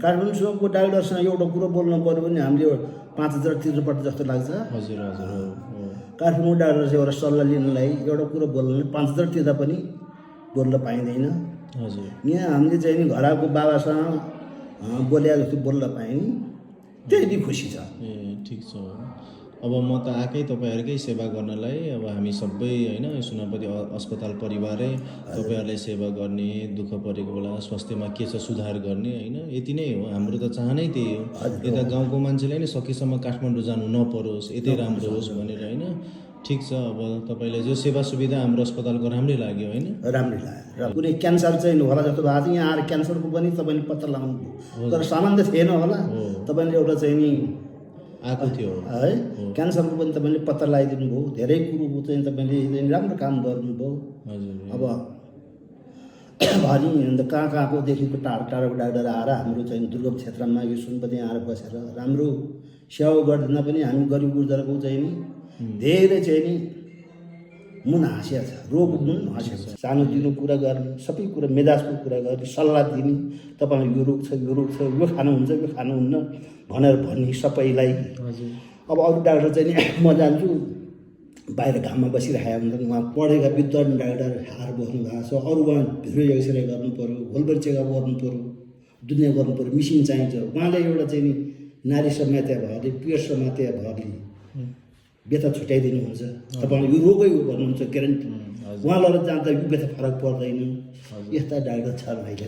काठमाडौँको डाक्टरसँग एउटा कुरो बोल्नु पऱ्यो भने हामीले 5,000 तिर्नुपर्छ जस्तो लाग्छ। हजुर हजुर हो काठमाडौँ डाक्टरसँग एउटा सल्लाह लिनलाई एउटा कुरो बोल्नलाई 5,000 तिर्दा पनि बोल्न पाइँदैन। हजुर यहाँ हामीले चाहिँ नि घरको बाबासँग बोले जस्तो बोल्न पायौँ, त्यही नै खुसी छ। ए ठिक छ। अब म त आएकै तपाईँहरूकै सेवा गर्नलाई। अब हामी सबै होइन सुनापति अस्पताल परिवारै तपाईँहरूलाई सेवा गर्ने, दुःख परेको बेला स्वास्थ्यमा के छ सुधार गर्ने होइन, यति नै हो। हाम्रो त चाहनै त्यही हो। यता गाउँको मान्छेलाई नै सकेसम्म काठमाडौँ जानु नपरोस्, यतै राम्रो होस् भनेर होइन। ठिक छ। अब तपाईँलाई जो सेवा सुविधा हाम्रो अस्पतालको राम्रै लाग्यो होइन? राम्रै लाग्यो। र कुनै क्यान्सर चाहिँ होला जस्तो भएको छ, यहाँ आएर क्यान्सरको पनि तपाईँले पत्ता लगाउनु भयो, तर सामान्य थिएन होला। तपाईँले एउटा चाहिँ नि आएको थियो है, क्यान्सरको पनि तपाईँले पत्ता लगाइदिनु भयो। धेरै कुरो चाहिँ तपाईँले राम्रो काम गर्नुभयो। हजुर अब भरि अन्त कहाँकोदेखिको टाढो टाढोको डाक्टर आएर हाम्रो चाहिँ दुर्गम क्षेत्रमा यो सुनपति आएर बसेर राम्रो सेवा गरिदिँदा पनि हामी गरिब गुर्जरको चाहिँ नि धेरै चाहिँ नि मुन हाँसिया छ, रोग मुन हाँसिया छ। सानोतिनो कुरा गर्ने, सबै कुरा मेजाजको कुरा गर्ने, सल्लाह दिने, तपाईँलाई यो रोग छ, यो रोग छ, यो खानुहुन्छ, यो खानुहुन्न भनेर भन्ने सबैलाई। अब अरू डाक्टर चाहिँ नि म जान्छु बाहिर घाममा बसिरहेका हुन्छन्, उहाँ पढेका विद्वान डाक्टर हार बस्नु भएको छ। अरू उहाँ भिडियो एक्सरे गर्नु पऱ्यो, होलबर चेकअप गर्नु पऱ्यो, दुनियाँ गर्नु पऱ्यो, मिसिन चाहिन्छ। उहाँले एउटा चाहिँ नि नारी समात्या भएरले, पिरियड समात्या भएरले व्यथा छुट्याइदिनुहुन्छ। तपाईँले यो रोगै हो भन्नुहुन्छ ग्यारेन्टी। उहाँ लगेर जाँदा यो व्यथा फरक पर्दैन। यस्ता डाक्टर छन् अहिले।